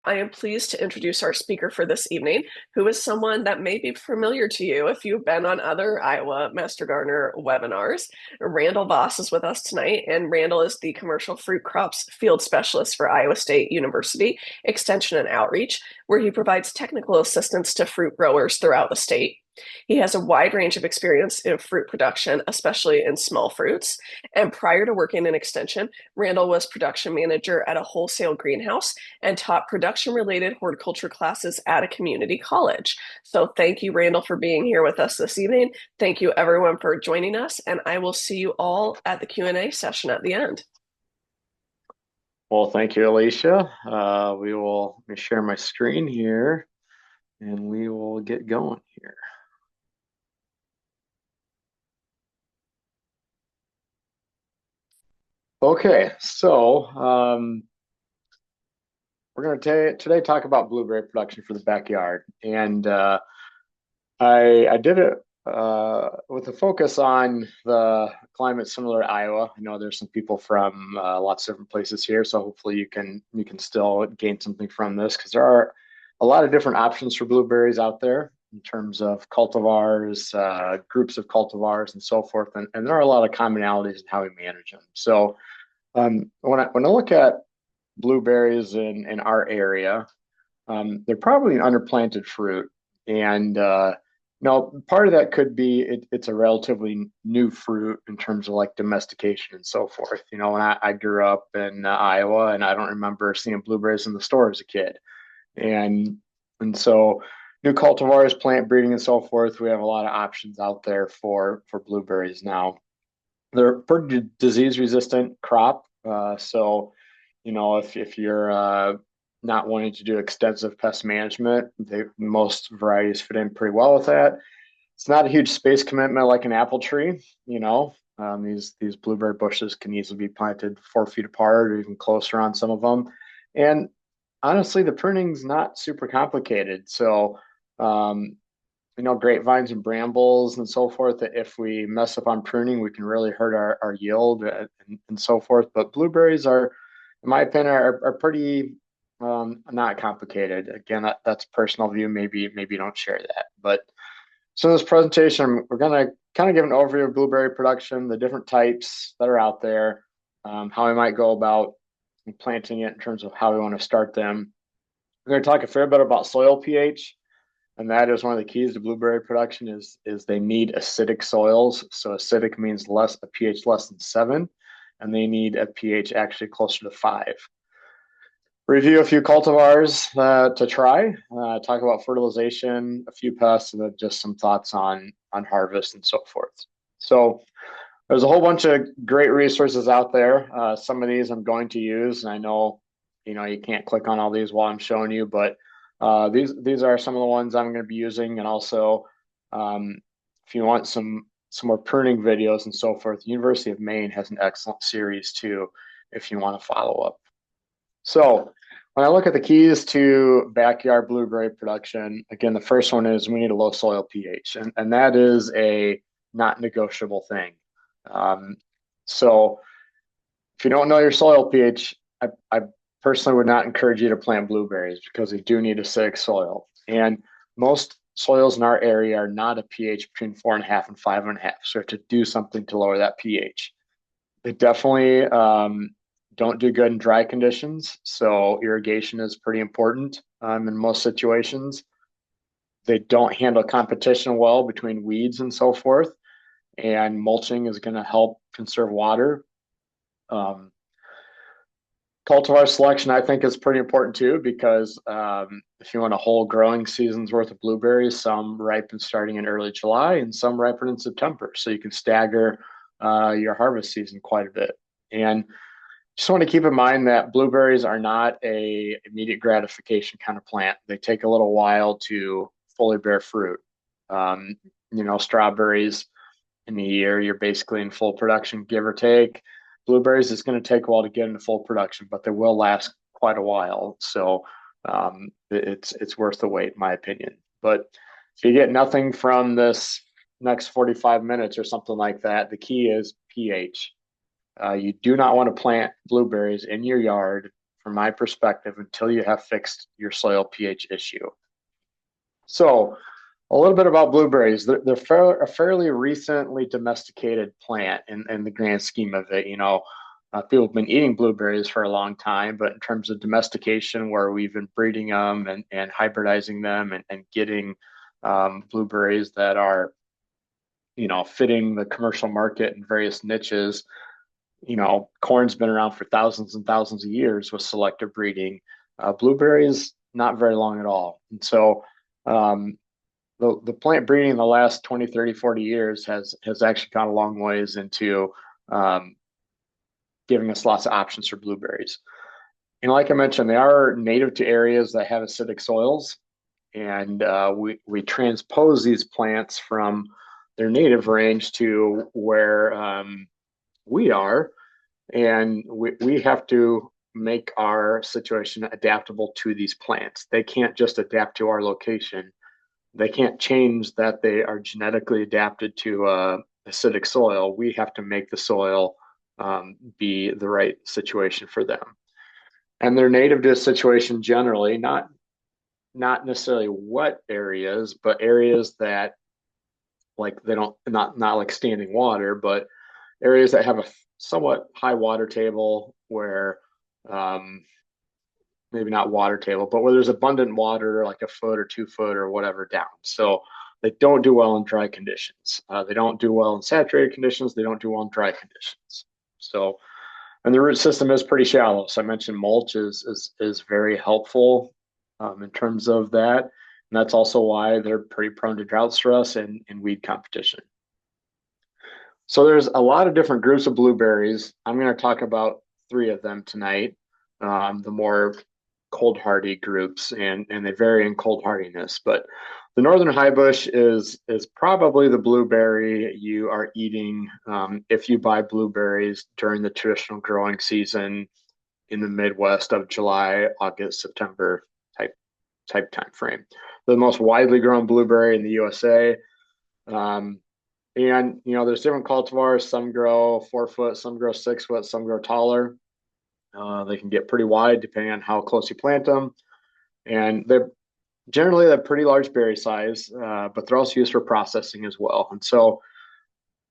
I am pleased to introduce our speaker for this evening, who is someone that may be familiar to you if you've been on other Iowa Master Gardener webinars. Randall Voss is with us tonight, and Randall is the Commercial Fruit Crops Field Specialist for Iowa State University Extension and Outreach, where he provides technical assistance to fruit growers throughout the state. He has a wide range of experience in fruit production, especially in small fruits. And prior to working in Extension, Randall was production manager at a wholesale greenhouse and taught production related horticulture classes at a community college. So thank you, Randall, for being here with us this evening. Thank you, everyone, for joining us. And I will see you all at the Q&A session at the end. Well, thank you, Alicia. Let me share my screen here and we will get going here. Okay, so we're going to today talk about blueberry production for the backyard. And I did it with a focus on the climate similar to Iowa. I know there's some people from lots of different places here, so hopefully you can still gain something from this, because there are a lot of different options for blueberries out there in terms of cultivars, groups of cultivars, and so forth. And there are a lot of commonalities in how we manage them. So when I look at blueberries in our area, they're probably an underplanted fruit, and part of that could be it's a relatively new fruit in terms of like domestication and so forth. When I grew up in Iowa, and I don't remember seeing blueberries in the store as a kid, and so new cultivars, plant breeding, and so forth. We have a lot of options out there for blueberries now. They're a pretty disease resistant crop, so if you're not wanting to do extensive pest management, most varieties fit in pretty well with that. It's not a huge space commitment like an apple tree. These blueberry bushes can easily be planted 4 feet apart or even closer on some of them. And honestly, the pruning's not super complicated. So, grapevines and brambles and so forth, that if we mess up on pruning, we can really hurt our yield and so forth. But blueberries are, in my opinion, are pretty not complicated. Again, that's personal view. Maybe don't share that. But so in this presentation, we're going to kind of give an overview of blueberry production, the different types that are out there, how we might go about planting it in terms of how we want to start them. We're going to talk a fair bit about soil pH, and that is one of the keys to blueberry production is they need acidic soils. So acidic means a pH less than 7, and they need a pH actually closer to 5. Review a few cultivars to try, talk about fertilization, a few pests, and then just some thoughts on harvest and so forth. So there's a whole bunch of great resources out there. Some of these I'm going to use, and I know you can't click on all these while I'm showing you, but these are some of the ones I'm going to be using. And also, if you want some more pruning videos and so forth, the University of Maine has an excellent series too, if you want to follow up. So when I look at the keys to backyard blueberry production, again, the first one is we need a low soil pH, and that is a not negotiable thing. So if you don't know your soil pH, I personally would not encourage you to plant blueberries, because they do need acidic soil. And most soils in our area are not a pH between 4.5 and 5.5. So you have to do something to lower that pH. They definitely don't do good in dry conditions. So irrigation is pretty important in most situations. They don't handle competition well between weeds and so forth. And mulching is going to help conserve water. Cultivar selection, I think, is pretty important too, because if you want a whole growing season's worth of blueberries, some ripen starting in early July and some ripen in September. So you can stagger your harvest season quite a bit. And just want to keep in mind that blueberries are not a immediate gratification kind of plant. They take a little while to fully bear fruit. Strawberries, in a year, you're basically in full production, give or take. Blueberries is going to take a while to get into full production, but they will last quite a while. So it's worth the wait, in my opinion. But if you get nothing from this next 45 minutes or something like that, the key is pH. You do not want to plant blueberries in your yard from my perspective, until you have fixed your soil pH issue. So, a little bit about blueberries. They're a fairly recently domesticated plant in the grand scheme of it. People have been eating blueberries for a long time, but in terms of domestication, where we've been breeding them and hybridizing them and getting blueberries that are, fitting the commercial market in various niches. Corn's been around for thousands and thousands of years with selective breeding. Blueberries, not very long at all. And so, um, the plant breeding in the last 20, 30, 40 years has actually gone a long ways into um, giving us lots of options for blueberries. And like I mentioned, they are native to areas that have acidic soils, and we transpose these plants from their native range to where we are, and we have to make our situation adaptable to these plants. They can't just adapt to our location. They can't change that they are genetically adapted to acidic soil. We have to make the soil be the right situation for them. And they're native to a situation generally, not necessarily wet areas, but areas that, like, they don't, not like standing water, but areas that have a somewhat high water table, where um, maybe not water table, but where there's abundant water, like a foot or 2 foot or whatever down. So they don't do well in dry conditions. They don't do well in saturated conditions. They don't do well in dry conditions. So, and the root system is pretty shallow. So I mentioned mulch is very helpful in terms of that. And that's also why they're pretty prone to drought stress and weed competition. So there's a lot of different groups of blueberries. I'm going to talk about three of them tonight. The more cold hardy groups, and they vary in cold hardiness. But the northern highbush is probably the blueberry you are eating if you buy blueberries during the traditional growing season in the Midwest of July, August, September type time frame. The most widely grown blueberry in the USA. Um, and there's different cultivars. Some grow 4 foot, some grow 6 foot, some grow taller. They can get pretty wide depending on how close you plant them, and they're pretty large berry size, but they're also used for processing as well. And so,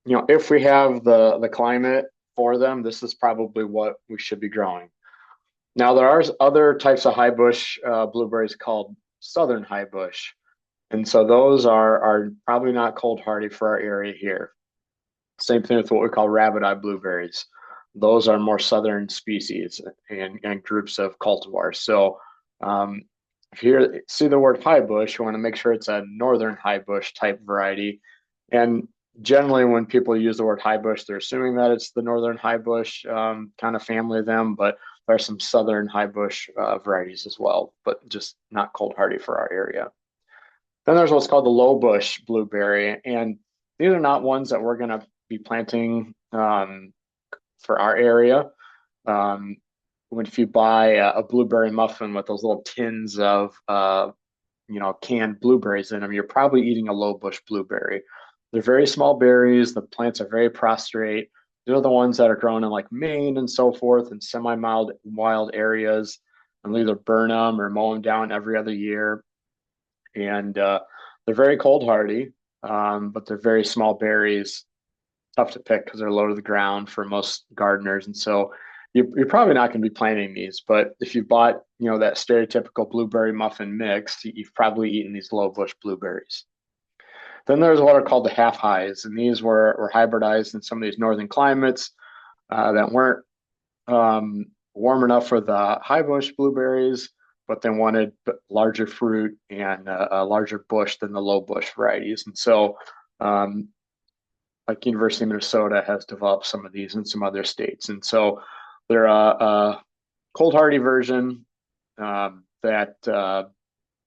if we have the climate for them, this is probably what we should be growing. Now, there are other types of high bush blueberries called southern high bush, and so those are probably not cold hardy for our area here. Same thing with what we call rabbit eye blueberries. Those are more southern species and groups of cultivars. So if you see the word high bush, you want to make sure it's a northern high bush type variety. And generally, when people use the word high bush, they're assuming that it's the northern high bush kind of family of them. But there are some southern high bush varieties as well, but just not cold hardy for our area. Then there's what's called the low bush blueberry, and these are not ones that we're going to be planting for our area. Um, if you buy a blueberry muffin with those little tins of canned blueberries in them, you're probably eating a low bush blueberry. They're very small berries. The plants are very prostrate. They're the ones that are grown in like Maine and so forth in semi-mild wild areas, and we'll either burn them or mow them down every other year. And they're very cold hardy, but they're very small berries, tough to pick because they're low to the ground for most gardeners. And so you're probably not going to be planting these, but if you bought, that stereotypical blueberry muffin mix, you've probably eaten these low bush blueberries. Then there's what are called the half highs, and these were hybridized in some of these northern climates that weren't warm enough for the high bush blueberries, but they wanted larger fruit and a larger bush than the low bush varieties. And so like University of Minnesota has developed some of these in some other states. And so they're a cold hardy version that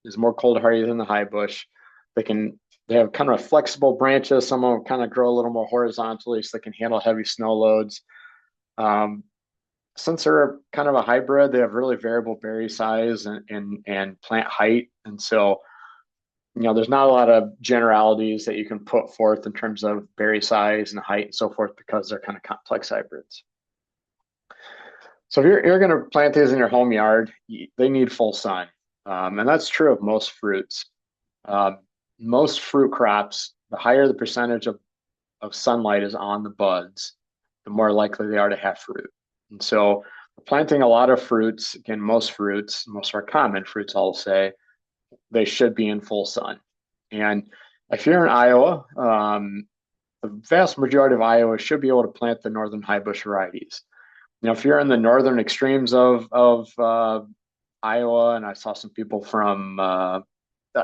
is more cold hardy than the high bush. They have kind of flexible branches. Some of them kind of grow a little more horizontally, so they can handle heavy snow loads. Since they're kind of a hybrid, they have really variable berry size and plant height. And so there's not a lot of generalities that you can put forth in terms of berry size and height and so forth, because they're kind of complex hybrids. So if you're going to plant these in your home yard, they need full sun. And that's true of most fruits. Um, Most fruit crops, the higher the percentage of sunlight is on the buds, the more likely they are to have fruit. And so planting a lot of fruits, again, most fruits, most of our common fruits, I'll say, they should be in full sun. And if you're in Iowa, the vast majority of Iowa should be able to plant the northern high bush varieties. If you're in the northern extremes of Iowa, and I saw some people from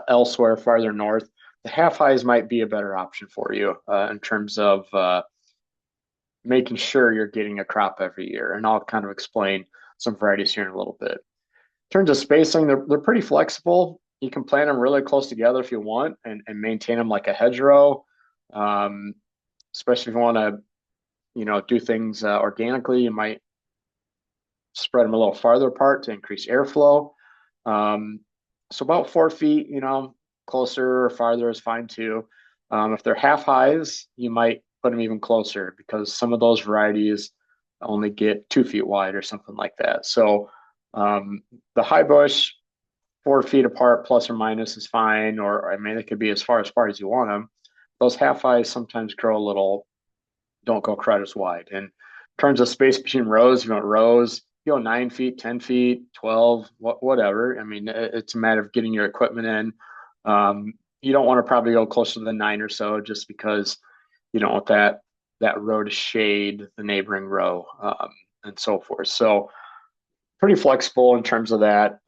elsewhere farther north, the half highs might be a better option for you in terms of making sure you're getting a crop every year. And I'll kind of explain some varieties here in a little bit. In terms of spacing, they're pretty flexible. You can plant them really close together if you want and maintain them like a hedgerow. Um, Especially if you want to, do things organically, you might spread them a little farther apart to increase airflow. Um, so about 4 feet, closer or farther is fine too. If they're half highs, you might put them even closer because some of those varieties only get 2 feet wide or something like that. So um, the high bush, 4 feet apart plus or minus is fine, or I mean, it could be as far apart as you want them. Those half highs sometimes grow a little, don't go quite as wide. And in terms of space between rows, you want rows, 9 feet, 10 feet, 12, whatever. I mean, it's a matter of getting your equipment in. You don't want to probably go closer to the 9 or so just because you don't want that row to shade the neighboring row and so forth. So pretty flexible in terms of that.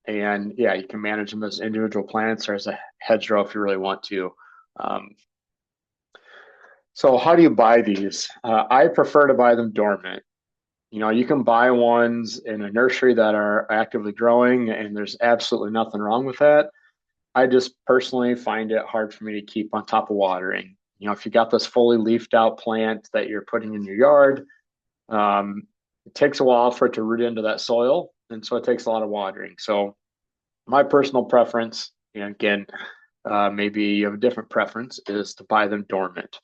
And yeah, you can manage them as individual plants or as a hedgerow if you really want to. Um, so how do you buy these? I prefer to buy them dormant. You can buy ones in a nursery that are actively growing, and there's absolutely nothing wrong with that. I just personally find it hard for me to keep on top of watering. If you got this fully leafed out plant that you're putting in your yard, um, it takes a while for it to root into that soil, and so it takes a lot of watering. So my personal preference, and again, maybe you have a different preference, is to buy them dormant.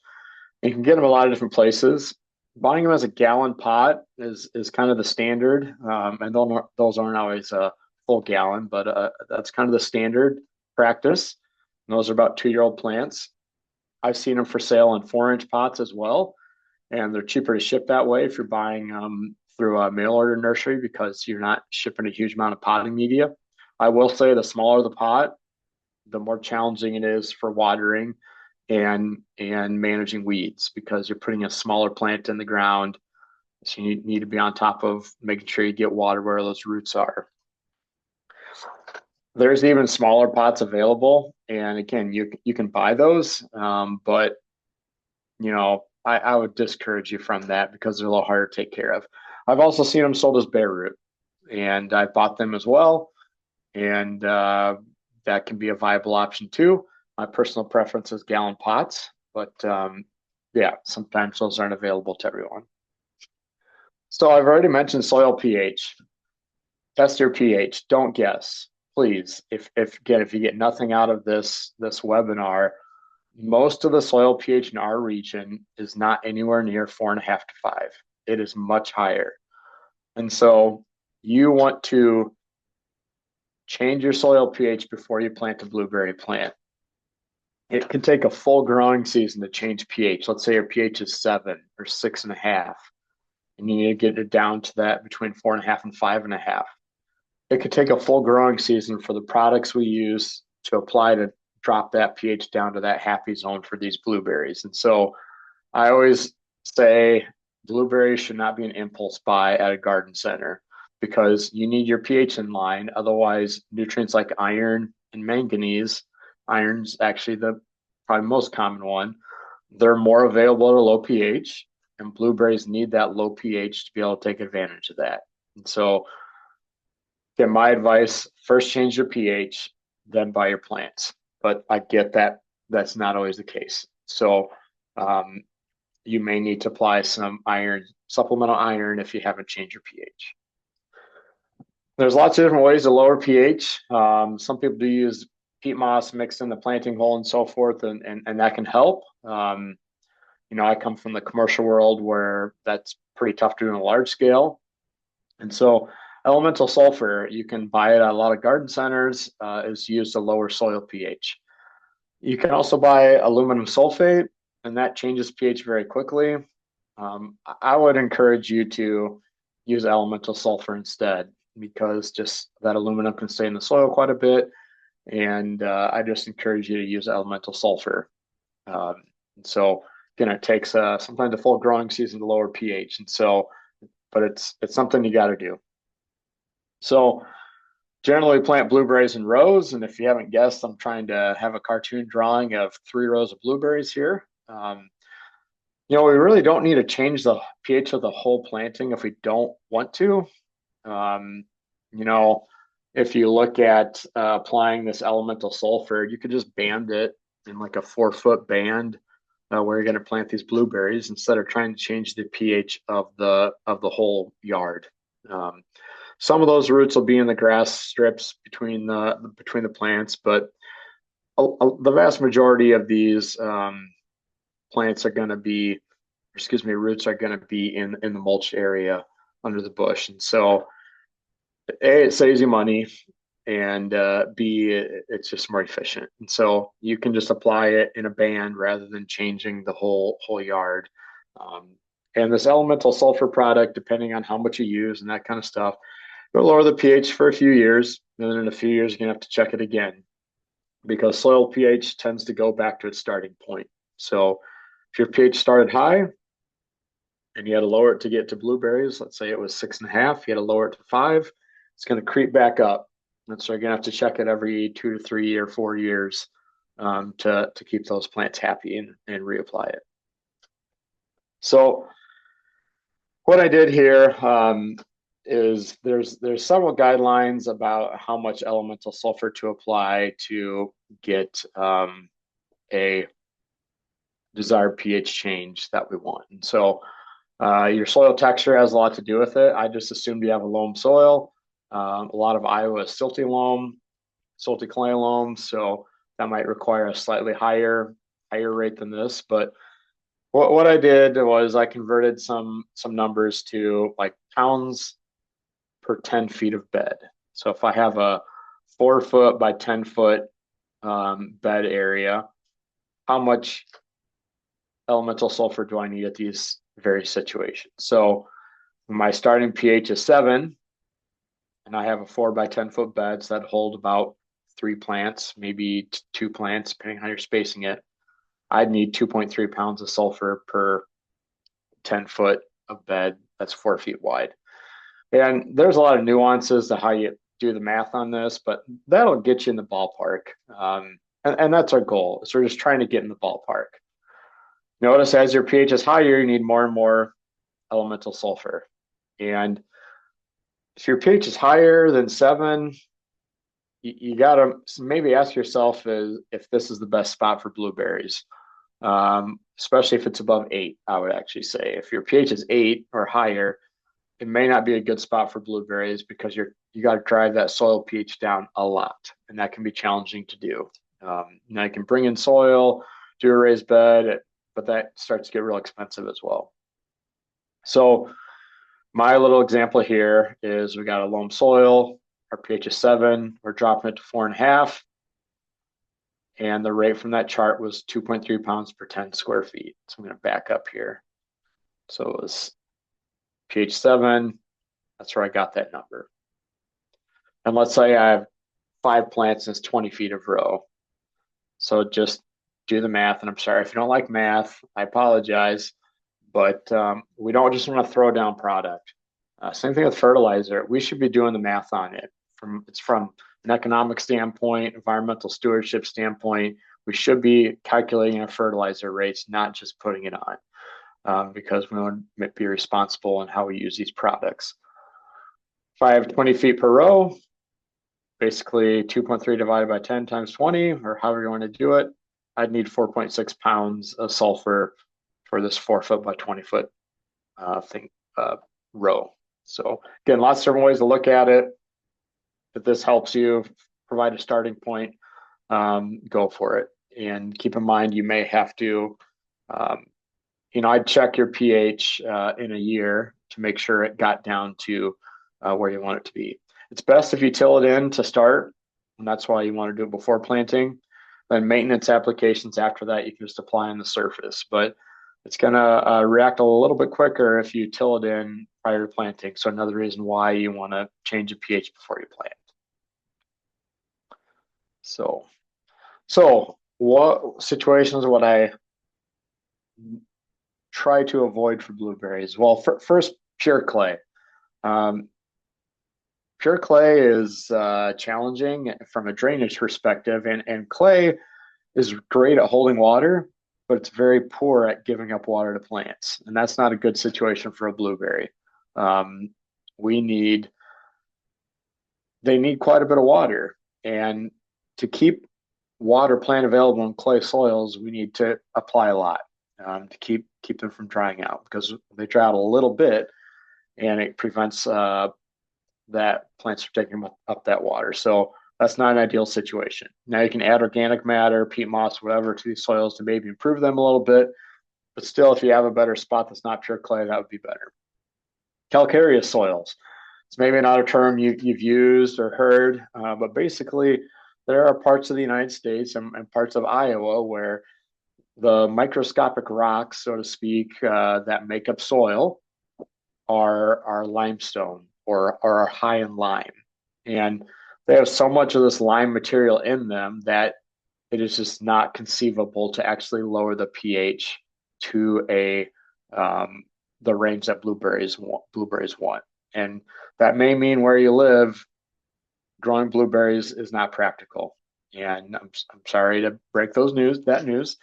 You can get them a lot of different places. Buying them as a gallon pot is kind of the standard, and those aren't always a full gallon, but that's kind of the standard practice. And those are about 2-year-old plants. I've seen them for sale in 4-inch pots as well, and they're cheaper to ship that way if you're buying through a mail order nursery because you're not shipping a huge amount of potting media. I will say the smaller the pot, the more challenging it is for watering and managing weeds because you're putting a smaller plant in the ground. So you need to be on top of making sure you get water where those roots are. There's even smaller pots available, and again, you can buy those, but I would discourage you from that because they're a little harder to take care of. I've also seen them sold as bare root, and I bought them as well, and that can be a viable option too. My personal preference is gallon pots, but yeah, sometimes those aren't available to everyone. So I've already mentioned soil pH. Test your pH. Don't guess, please. If again, if you get nothing out of this webinar, most of the soil pH in our region is not anywhere near 4.5 to 5. It is much higher, and so you want to change your soil pH before you plant a blueberry plant. It can take a full growing season to change pH. Let's say your pH is 7 or 6.5, and you need to get it down to that between 4.5 and 5.5. It could take a full growing season for the products we use to apply to drop that pH down to that happy zone for these blueberries. And so I always say blueberries should not be an impulse buy at a garden center because you need your pH in line. Otherwise, nutrients like iron and manganese, iron's actually the probably most common one, they're more available at a low pH, and blueberries need that low pH to be able to take advantage of that. And so, again, my advice first change your pH, then buy your plants. But I get that that's not always the case. So, um, you may need to apply some iron, supplemental iron, if you haven't changed your pH. There's lots of different ways to lower pH. Some people do use peat moss mixed in the planting hole and so forth, and that can help. I come from the commercial world where that's pretty tough to do on a large scale. And so elemental sulfur, you can buy it at a lot of garden centers, is used to lower soil pH. You can also buy aluminum sulfate, and that changes pH very quickly. I would encourage you to use elemental sulfur instead because just that aluminum can stay in the soil quite a bit. And I just encourage you to use elemental sulfur. Um, so again, it takes sometimes a full growing season to lower pH, and so but it's something you got to do. So generally plant blueberries in rows, and if you haven't guessed, I'm trying to have a cartoon drawing of 3 rows of blueberries here. We really don't need to change the pH of the whole planting if we don't want to. Um, you know, if you look at applying this elemental sulfur, you could just band it in like a 4 foot band where you're going to plant these blueberries instead of trying to change the pH of the whole yard. Um, some of those roots will be in the grass strips between the plants, but the vast majority of these plants are going to be, excuse me, roots are going to be in the mulch area under the bush. And so, A, it saves you money, and B, it's just more efficient. And so you can just apply it in a band rather than changing the whole yard. Um, and this elemental sulfur product, depending on how much you use and that kind of stuff, it'll lower the pH for a few years. And then in a few years, you're gonna have to check it again because soil pH tends to go back to its starting point. So if your pH started high and you had to lower it to get to blueberries, let's say it was 6.5, you had to lower it to 5, it's going to creep back up. And so you're going to have to check it every 2 to 3 or 4 years to keep those plants happy and reapply it. So what I did here is there's several guidelines about how much elemental sulfur to apply to get a desired pH change that we want. And so your soil texture has a lot to do with it. I just assumed you have a loam soil. A lot of Iowa is silty loam, silty clay loam, so that might require a slightly higher rate than this. But what I did was I converted some numbers to like pounds per 10 feet of bed. So if I have a 4 foot by 10 foot bed area, how much elemental sulfur do I need at these various situations? So my starting pH is 7, and I have a 4 by 10 foot bed, so that hold about 3 plants, maybe 2 plants, depending on how you're spacing it. I'd need 2.3 pounds of sulfur per 10 foot of bed. That's 4 feet wide. And there's a lot of nuances to how you do the math on this, but that'll get you in the ballpark. And that's our goal. So we're just trying to get in the ballpark. Notice as your pH is higher, you need more and more elemental sulfur. And if your pH is higher than 7, you got to maybe ask yourself if this is the best spot for blueberries, especially if it's above 8, I would actually say. If your pH is 8 or higher, it may not be a good spot for blueberries because you got to drive that soil pH down a lot, and that can be challenging to do. Now you can bring in soil, do a raised bed, but that starts to get real expensive as well. So my little example here is we got a loam soil, our pH is 7, we're dropping it to 4.5, and the rate from that chart was 2.3 pounds per 10 square feet. So I'm going to back up here. So it was pH 7, that's where I got that number. And let's say I have 5 plants and it's 20 feet of row. So just do the math. And I'm sorry if you don't like math, I apologize. But we don't just want to throw down product. Same thing with fertilizer. We should be doing the math on it. It's from an economic standpoint, environmental stewardship standpoint. We should be calculating our fertilizer rates, not just putting it on, because we want to be responsible in how we use these products. If I have 20 feet per row, basically 2.3 divided by 10 times 20, or however you want to do it, I'd need 4.6 pounds of sulfur for this 4 foot by 20 foot row. So again, lots of different ways to look at it. If this helps you provide a starting point, go for it. And keep in mind, you may have to, I'd check your pH in a year to make sure it got down to where you want it to be. It's best if you till it in to start, and that's why you want to do it before planting. Then maintenance applications after that, you can just apply on the surface. But it's going to react a little bit quicker if you till it in prior to planting. So another reason why you want to change the pH before you plant. So, so what situations would I try to avoid for blueberries? Well, first, pure clay. Um, Pure clay is challenging from a drainage perspective, and clay is great at holding water, but it's very poor at giving up water to plants, and that's not a good situation for a blueberry. Um, we need They need quite a bit of water, and to keep water plant available in clay soils, we need to apply a lot to keep them from drying out because they dry out a little bit, and it prevents that plants are taking up that water. So that's not an ideal situation. Now you can add organic matter, peat moss, whatever to these soils to maybe improve them a little bit. But still, if you have a better spot that's not pure clay, that would be better. Calcareous soils. It's maybe not a term you've used or heard, but basically, there are parts of the United States and parts of Iowa where the microscopic rocks, so to speak, that make up soil are limestone or are high in lime. And they have so much of this lime material in them that it is just not conceivable to actually lower the pH to a the range that blueberries want. And that may mean where you live, growing blueberries is not practical. And I'm sorry to break that news.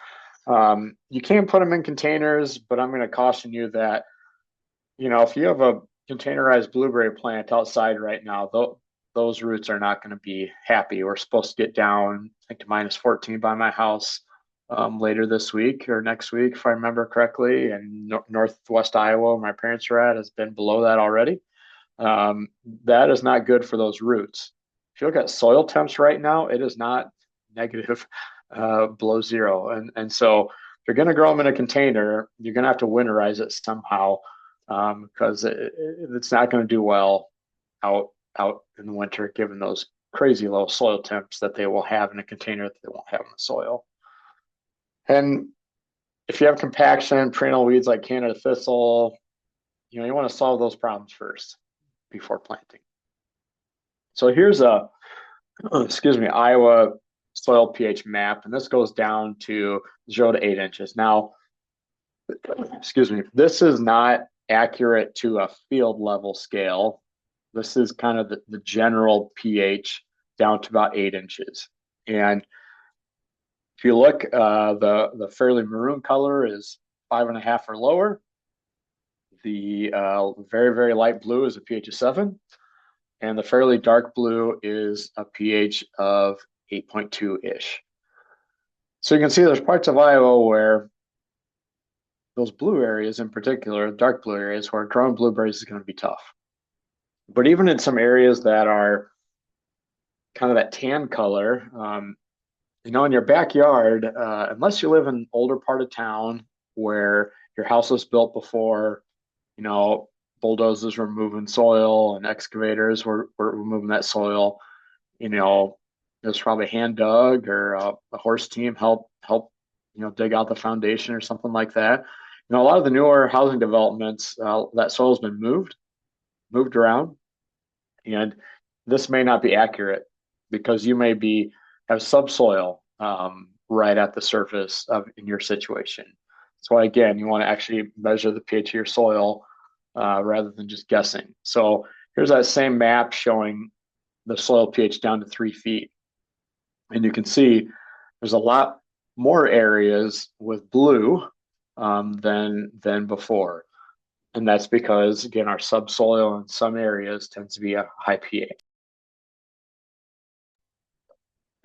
You can put them in containers, but I'm going to caution you that if you have a containerized blueberry plant outside right now, those roots are not going to be happy. We're supposed to get down, I think, to -14 by my house later this week or next week, if I remember correctly. And northwest Iowa, where my parents are at, has been below that already. That is not good for those roots. If you look at soil temps right now, it is not negative below zero. And so if you're going to grow them in a container, you're going to have to winterize it somehow because it's not going to do well out in the winter, given those crazy low soil temps that they will have in a container that they won't have in the soil. And if you have compaction, perennial weeds like Canada thistle, you want to solve those problems first before planting. So here's a, excuse me, Iowa soil pH map, and this goes down to 0 to 8 inches. Now, excuse me, this is not accurate to a field level scale. This is kind of the general pH down to about 8 inches. And if you look, the fairly maroon color is 5.5 or lower. The very, very light blue is a pH of 7. And the fairly dark blue is a pH of 8.2-ish. So you can see there's parts of Iowa where those blue areas in particular, dark blue areas, where growing blueberries is going to be tough. But even in some areas that are kind of that tan color, in your backyard, unless you live in an older part of town where your house was built before, bulldozers were moving soil and excavators were removing that soil, it was probably hand dug or a horse team help dig out the foundation or something like that. A lot of the newer housing developments, that soil's been moved around, and this may not be accurate because you may have subsoil right at the surface in your situation. That's why, again, you want to actually measure the pH of your soil rather than just guessing. So here's that same map showing the soil pH down to 3 feet. And you can see there's a lot more areas with blue than before. And that's because, again, our subsoil in some areas tends to be a high pH.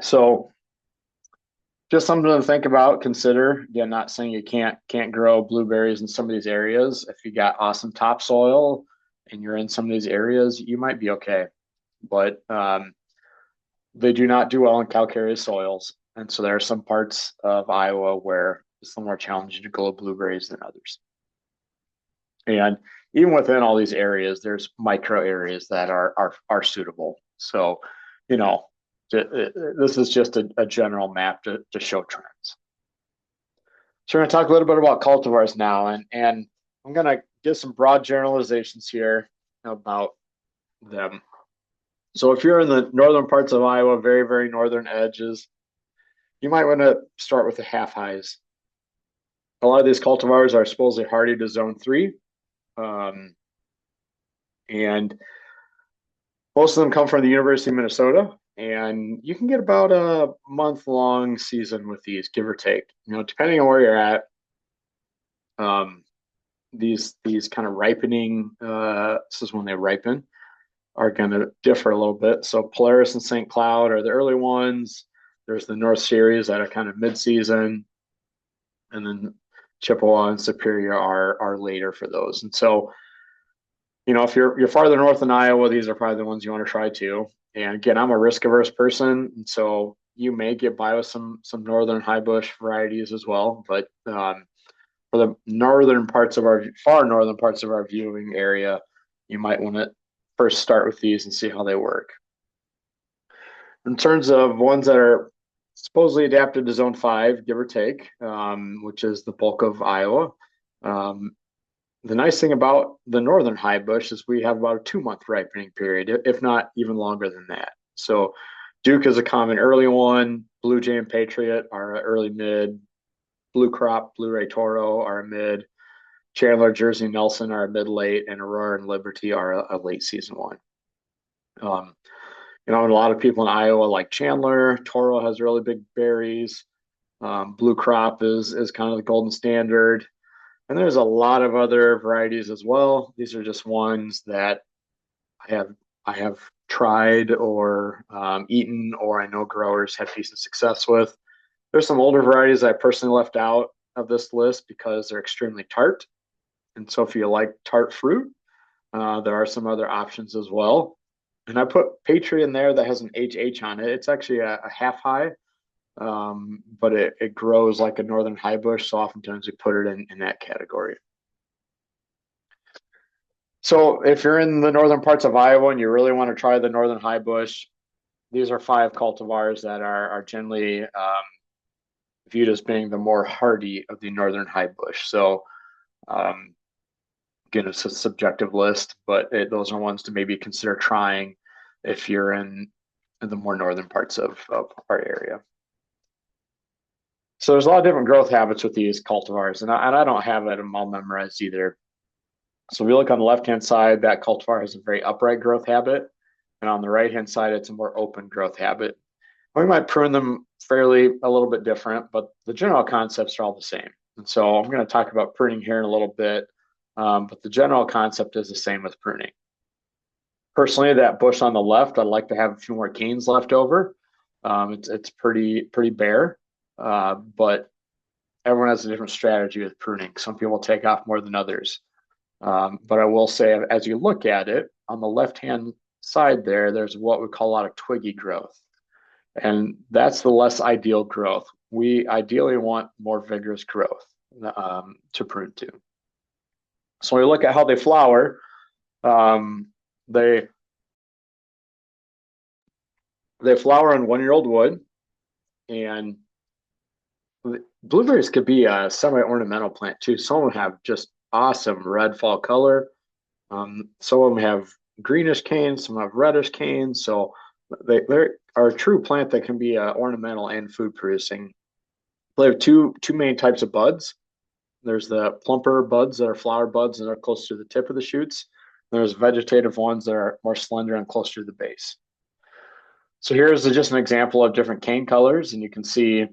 So just something to think about, consider. Again, not saying you can't grow blueberries in some of these areas. If you got awesome topsoil and you're in some of these areas, you might be okay. But they do not do well in calcareous soils. And so there are some parts of Iowa where it's a little more challenging to grow blueberries than others. And even within all these areas, there's micro areas that are suitable. So, you know, this is just a general map to show trends. So we're going to talk a little bit about cultivars now, and I'm going to give some broad generalizations here about them. So if you're in the northern parts of Iowa, very, very northern edges, you might want to start with the half highs. A lot of these cultivars are supposedly hardy to zone 3. Um, and most of them come from the University of Minnesota. And you can get about a month-long season with these, give or take. Depending on where you're at, um, these kind of ripening, this is when they ripen, are going to differ a little bit. So Polaris and St. Cloud are the early ones. There's the North Series that are kind of mid-season, and then Chippewa and Superior are later for those. And so, if you're farther north in Iowa, these are probably the ones you want to try too. And again, I'm a risk averse person, and so you may get by with some northern high bush varieties as well. But for the far northern parts of our viewing area, you might want to first start with these and see how they work. In terms of ones that are supposedly adapted to zone 5, give or take, which is the bulk of Iowa. The nice thing about the northern high bush is we have about a 2-month ripening period, if not even longer than that. So Duke is a common early one. Blue Jay and Patriot are early mid. Blue Crop, Blue Ray Toro are a mid. Chandler, Jersey, Nelson are a mid late, and Aurora and Liberty are a late season one. A lot of people in Iowa like Chandler. Toro has really big berries. Blue Crop is kind of the golden standard. And there's a lot of other varieties as well. These are just ones that I have tried or eaten, or I know growers have decent success with. There's some older varieties I personally left out of this list because they're extremely tart. And so if you like tart fruit, there are some other options as well. And I put Patriot in there that has an HH on it. It's actually a half high, but it grows like a northern high bush. So oftentimes we put it in that category. So if you're in the northern parts of Iowa and you really want to try the northern high bush, these are 5 cultivars that are generally viewed as being the more hardy of the northern high bush. So again, it's a subjective list, but those are ones to maybe consider trying if you're in the more northern parts of our area. So there's a lot of different growth habits with these cultivars, and I don't have them all memorized either. So if you look on the left-hand side, that cultivar has a very upright growth habit, and on the right-hand side, it's a more open growth habit. We might prune them fairly a little bit different, but the general concepts are all the same. And so I'm going to talk about pruning here in a little bit, but the general concept is the same with pruning. Personally, that bush on the left, I'd like to have a few more canes left over. It's pretty bare, but everyone has a different strategy with pruning. Some people take off more than others. But I will say, as you look at it, on the left-hand side there's what we call a lot of twiggy growth. And that's the less ideal growth. We ideally want more vigorous growth to prune to. So when we look at how they flower, they flower on 1-year-old wood, and blueberries could be a semi-ornamental plant too. Some of them have just awesome red fall color. Some of them have greenish canes, some have reddish canes. So they are a true plant that can be ornamental and food producing. They have two main types of buds. There's the plumper buds that are flower buds that are close to the tip of the shoots. There's vegetative ones that are more slender and closer to the base. So here's just an example of different cane colors, and you can see,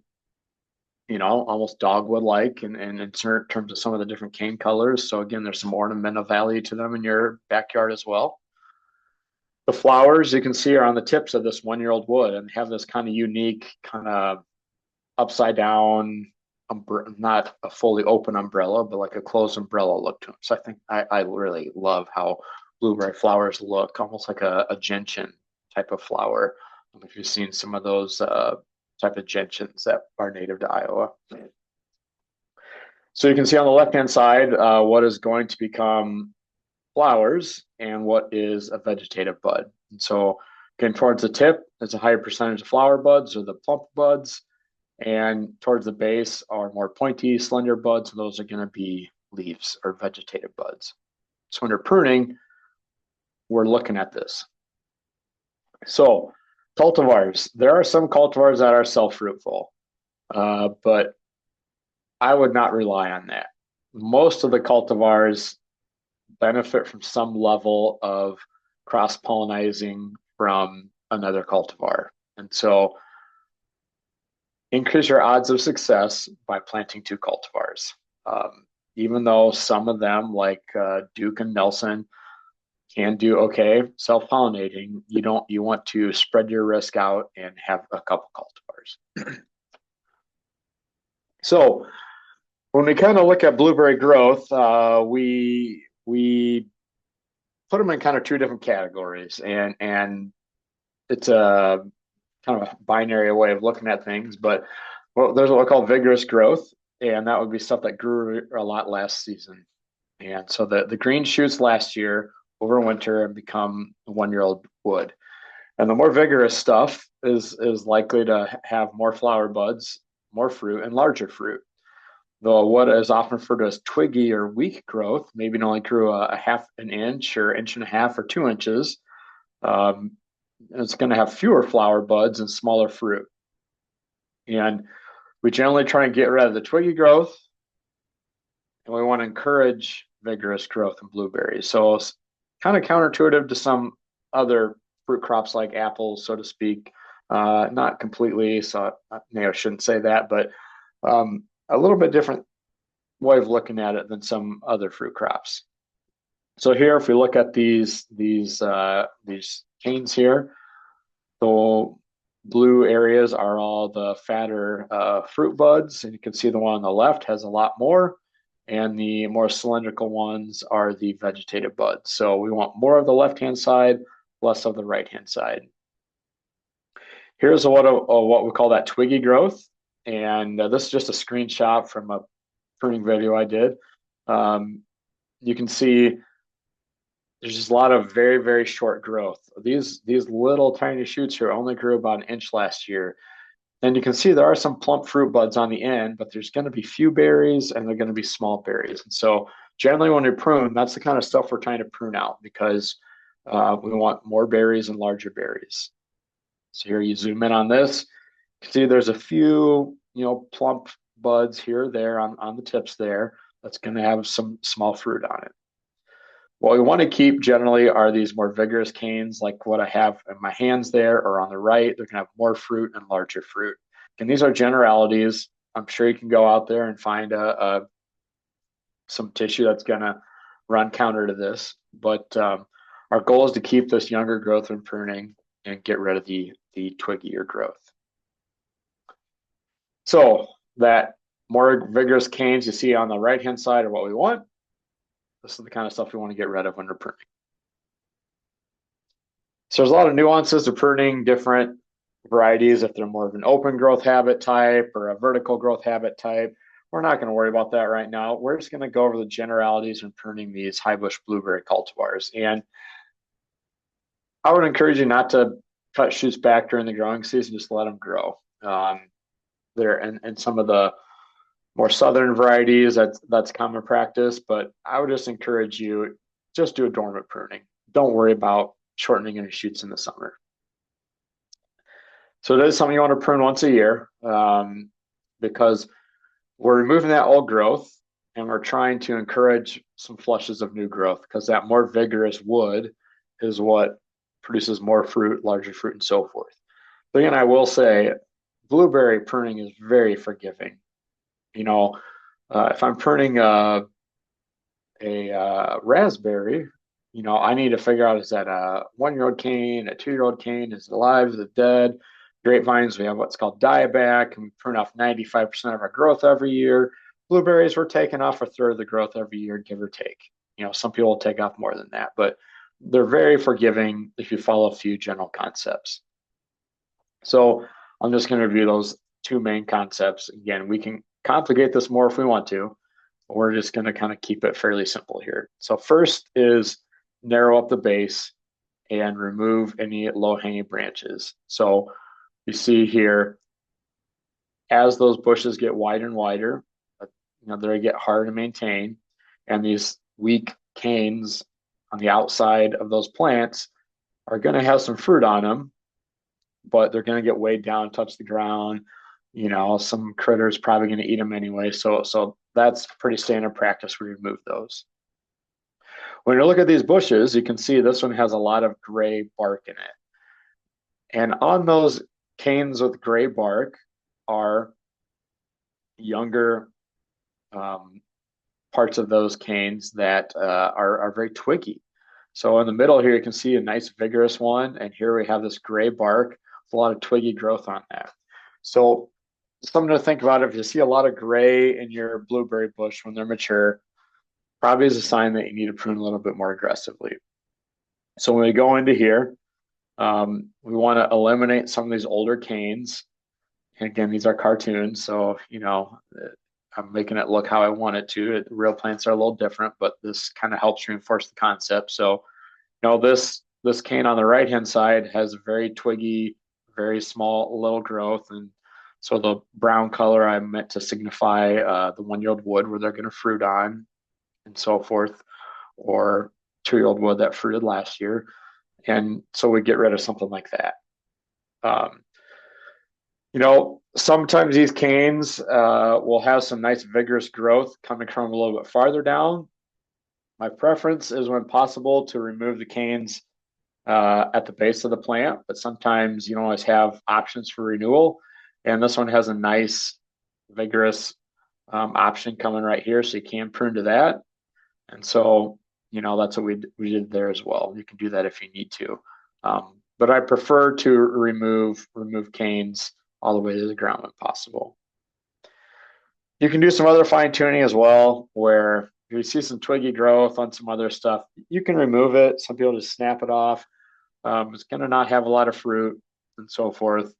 almost dogwood-like in terms of some of the different cane colors. So again, there's some ornamental value to them in your backyard as well. The flowers you can see are on the tips of this 1-year-old wood and have this kind of unique kind of upside down, not a fully open umbrella, but like a closed umbrella look to them. So I think I really love how blueberry flowers look, almost like a gentian type of flower. I don't know if you've seen some of those type of gentians that are native to Iowa. So you can see on the left-hand side what is going to become flowers and what is a vegetative bud. And so again, towards the tip, there's a higher percentage of flower buds or the plump buds. And towards the base are more pointy, slender buds. And those are going to be leaves or vegetative buds. So when you're pruning, we're looking at this. So cultivars, there are some cultivars that are self-fruitful, but I would not rely on that. Most of the cultivars benefit from some level of cross-pollinizing from another cultivar. And so increase your odds of success by planting two cultivars. Even though some of them, like Duke and Nelson, can do okay self-pollinating, you want to spread your risk out and have a couple cultivars. So when we kind of look at blueberry growth, we put them in kind of two different categories, and it's a kind of a binary way of looking at things. But there's what we call vigorous growth, and that would be stuff that grew a lot last season. And so the green shoots last year over winter and become 1-year-old wood. And the more vigorous stuff is likely to have more flower buds, more fruit, and larger fruit. Though what is often referred to as twiggy or weak growth, maybe it only grew a half an inch or inch and a half or 2 inches, it's going to have fewer flower buds and smaller fruit. And we generally try and get rid of the twiggy growth, and we want to encourage vigorous growth in blueberries. So it's kind of counterintuitive to some other fruit crops like apples, so to speak. Not completely, so maybe I shouldn't say that, but a little bit different way of looking at it than some other fruit crops. So here, if we look at these canes here, the blue areas are all the fatter fruit buds, and you can see the one on the left has a lot more, and the more cylindrical ones are the vegetative buds. So we want more of the left-hand side, less of the right-hand side. Here's what we call that twiggy growth, and this is just a screenshot from a pruning video I did. You can see there's just a lot of very, very short growth. These little tiny shoots here only grew about an inch last year. And you can see there are some plump fruit buds on the end, but there's going to be few berries and they're going to be small berries. And so generally when we prune, that's the kind of stuff we're trying to prune out because we want more berries and larger berries. So here you zoom in on this. You can see there's a few, plump buds here, there on the tips there. That's going to have some small fruit on it. What we want to keep generally are these more vigorous canes, like what I have in my hands there or on the right. They're going to have more fruit and larger fruit. And these are generalities. I'm sure you can go out there and find some tissue that's going to run counter to this. But our goal is to keep this younger growth when pruning and get rid of the twiggier growth. So that more vigorous canes you see on the right-hand side are what we want. This is the kind of stuff we want to get rid of when we're pruning. So there's a lot of nuances to pruning different varieties. If they're more of an open growth habit type or a vertical growth habit type, we're not going to worry about that right now. We're just going to go over the generalities when pruning these high bush blueberry cultivars. And I would encourage you not to cut shoots back during the growing season, just let them grow. There and some of the more southern varieties, that's common practice, but I would just encourage you, just do a dormant pruning. Don't worry about shortening any shoots in the summer. So it is something you want to prune once a year because we're removing that old growth and we're trying to encourage some flushes of new growth because that more vigorous wood is what produces more fruit, larger fruit, and so forth. But again, I will say blueberry pruning is very forgiving. If I'm pruning a raspberry, I need to figure out, is that a 1-year-old cane, a 2-year-old cane, is it alive, is it dead? Grapevines, we have what's called dieback, and we prune off 95% of our growth every year. Blueberries, we're taking off a third of the growth every year, give or take. Some people will take off more than that, but they're very forgiving if you follow a few general concepts. So I'm just going to review those two main concepts. Again, we can complicate this more if we want to. We're just going to kind of keep it fairly simple here. So first is narrow up the base and remove any low-hanging branches. So you see here, as those bushes get wider and wider, they get harder to maintain, and these weak canes on the outside of those plants are going to have some fruit on them, but they're going to get weighed down, touch the ground. Some critters probably going to eat them anyway. So that's pretty standard practice. We remove those. When you look at these bushes, you can see this one has a lot of gray bark in it. And on those canes with gray bark are younger um, parts of those canes that are very twiggy. So in the middle here, you can see a nice vigorous one. And here we have this gray bark with a lot of twiggy growth on that. So something to think about, if you see a lot of gray in your blueberry bush when they're mature, probably is a sign that you need to prune a little bit more aggressively. So when we go into here, we want to eliminate some of these older canes. And again, these are cartoons, so I'm making it look how I want it to. Real plants are a little different, but this kind of helps reinforce the concept. So, this cane on the right hand side has a very twiggy, very small little growth, and so the brown color I meant to signify the 1-year-old wood where they're going to fruit on, and so forth, or 2-year-old wood that fruited last year, and so we get rid of something like that. Um, sometimes these canes will have some nice vigorous growth coming from a little bit farther down. My preference is, when possible, to remove the canes at the base of the plant, but sometimes you don't always have options for renewal. And this one has a nice, vigorous option coming right here, so you can prune to that. And so, that's what we did there as well. You can do that if you need to. But I prefer to remove canes all the way to the ground when possible. You can do some other fine tuning as well, where if you see some twiggy growth on some other stuff, you can remove it. Some people just snap it off. It's going to not have a lot of fruit and so forth.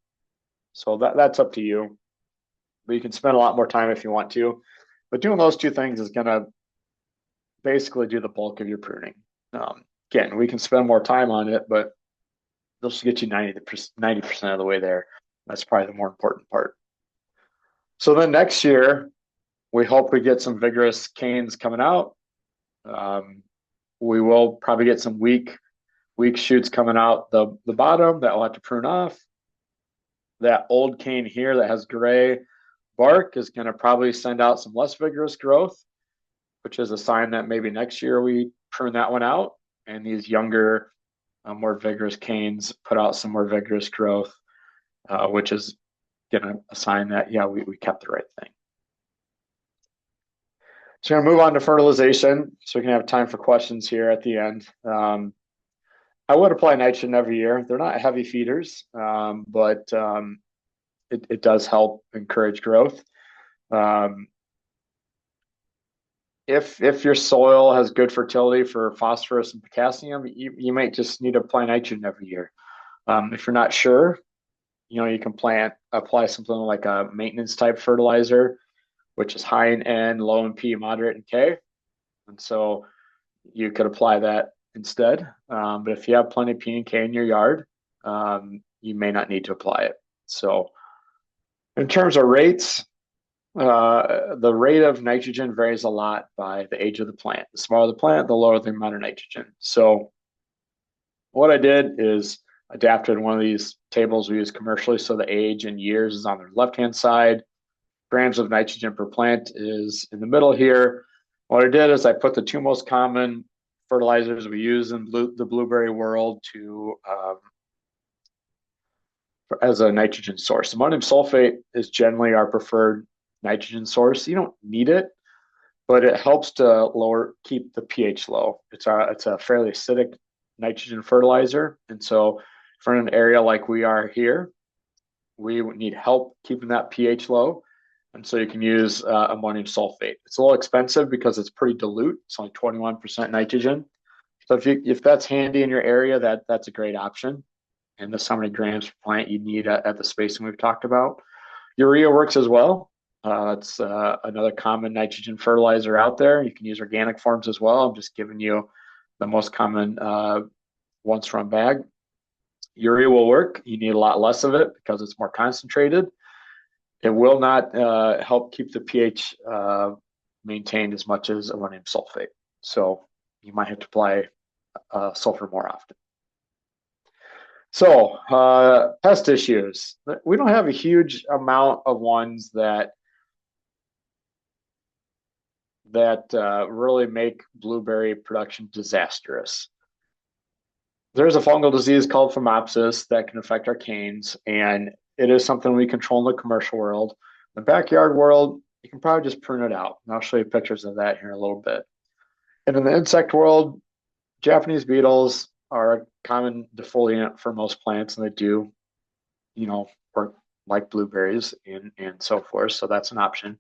So that's up to you. But you can spend a lot more time if you want to. But doing those two things is going to basically do the bulk of your pruning. Again, we can spend more time on it, but they'll get you 90% of the way there. That's probably the more important part. So then next year, we hope we get some vigorous canes coming out. We will probably get some weak shoots coming out the bottom that we'll have to prune off. That old cane here that has gray bark is going to probably send out some less vigorous growth, which is a sign that maybe next year we prune that one out. And these younger, more vigorous canes put out some more vigorous growth, which is going to a sign that, yeah, we kept the right thing. So we're going to move on to fertilization, so we can have time for questions here at the end. I would apply nitrogen every year. They're not heavy feeders, but it does help encourage growth. If your soil has good fertility for phosphorus and potassium, you might just need to apply nitrogen every year. If you're not sure, you can apply something like a maintenance type fertilizer, which is high in N, low in P, moderate in K. And so you could apply that instead. But if you have plenty of P and K in your yard, you may not need to apply it. So in terms of rates, the rate of nitrogen varies a lot by the age of the plant. The smaller the plant, the lower the amount of nitrogen. So what I did is adapted one of these tables we use commercially. So the age and years is on the left-hand side. Grams of nitrogen per plant is in the middle here. What I did is I put the two most common fertilizers we use in the blueberry world as a nitrogen source. Ammonium sulfate is generally our preferred nitrogen source. You don't need it, but it helps to keep the pH low. It's a fairly acidic nitrogen fertilizer, and so for an area like we are here, we need help keeping that pH low. And so you can use ammonium sulfate. It's a little expensive because it's pretty dilute. It's only 21% nitrogen. So if that's handy in your area, that's a great option. And this how many grams per plant you need at the spacing we've talked about. Urea works as well. It's another common nitrogen fertilizer out there. You can use organic forms as well. I'm just giving you the most common ones from a bag. Urea will work. You need a lot less of it because it's more concentrated. It will not help keep the pH maintained as much as ammonium sulfate. So you might have to apply sulfur more often. So pest issues. We don't have a huge amount of ones that really make blueberry production disastrous. There's a fungal disease called phomopsis that can affect our canes, and it is something we control in the commercial world. In the backyard world, you can probably just prune it out. And I'll show you pictures of that here in a little bit. And in the insect world, Japanese beetles are a common defoliant for most plants, and they do, work like blueberries and so forth. So that's an option.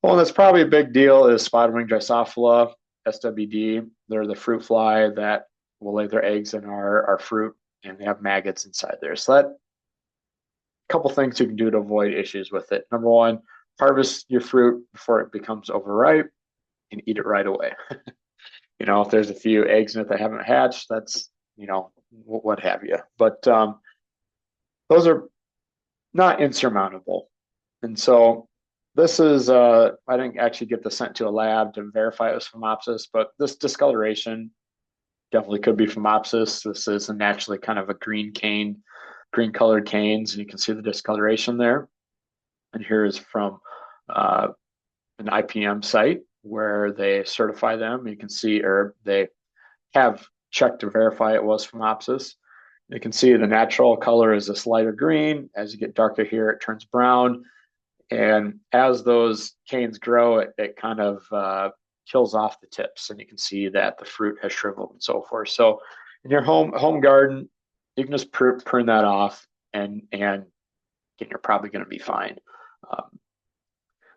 Well, that's probably a big deal is spotted wing Drosophila, SWD. They're the fruit fly that will lay their eggs in our fruit, and they have maggots inside there. So that a couple things you can do to avoid issues with it. Number one, harvest your fruit before it becomes overripe and eat it right away. If there's a few eggs in it that haven't hatched, that's, what have you. But those are not insurmountable. And so this is, I didn't actually get this sent to a lab to verify it was phomopsis, but this discoloration definitely could be phomopsis. This is naturally kind of a green colored canes, and you can see the discoloration there. And here is from an IPM site where they certify them. You can see, or they have checked to verify it was phomopsis. You can see the natural color is this lighter green. As you get darker here, it turns brown. And as those canes grow, it kind of kills off the tips, and you can see that the fruit has shriveled and so forth. So in your home garden, you can just prune that off, and you're probably going to be fine.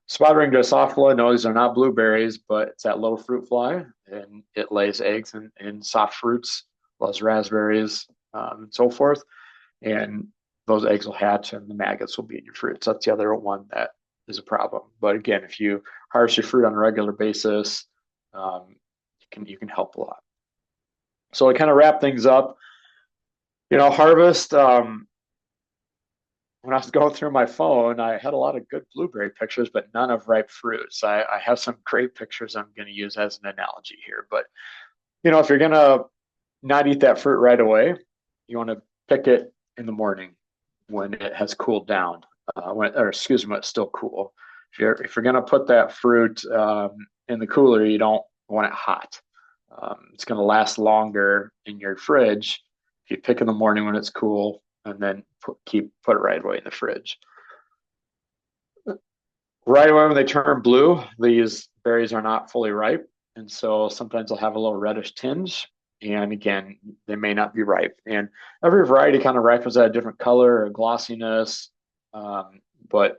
Spotted ring Drosophila, no, these are not blueberries, but it's that little fruit fly, and it lays eggs in soft fruits, loves raspberries, and so forth. And those eggs will hatch, and the maggots will be in your fruit. So that's the other one that is a problem. But again, if you harvest your fruit on a regular basis, you can help a lot. So to kind of wrap things up, harvest. When I was going through my phone, I had a lot of good blueberry pictures, but none of ripe fruits. I have some great pictures I'm going to use as an analogy here. But if you're going to not eat that fruit right away, you want to pick it in the morning when it has cooled down, when it's still cool. If you're going to put that fruit in the cooler, you don't want it hot. It's going to last longer in your fridge if you pick in the morning when it's cool, and then put it right away in the fridge. Right away when they turn blue, these berries are not fully ripe, and so sometimes they'll have a little reddish tinge. And again, they may not be ripe. And every variety kind of ripens at a different color or glossiness, but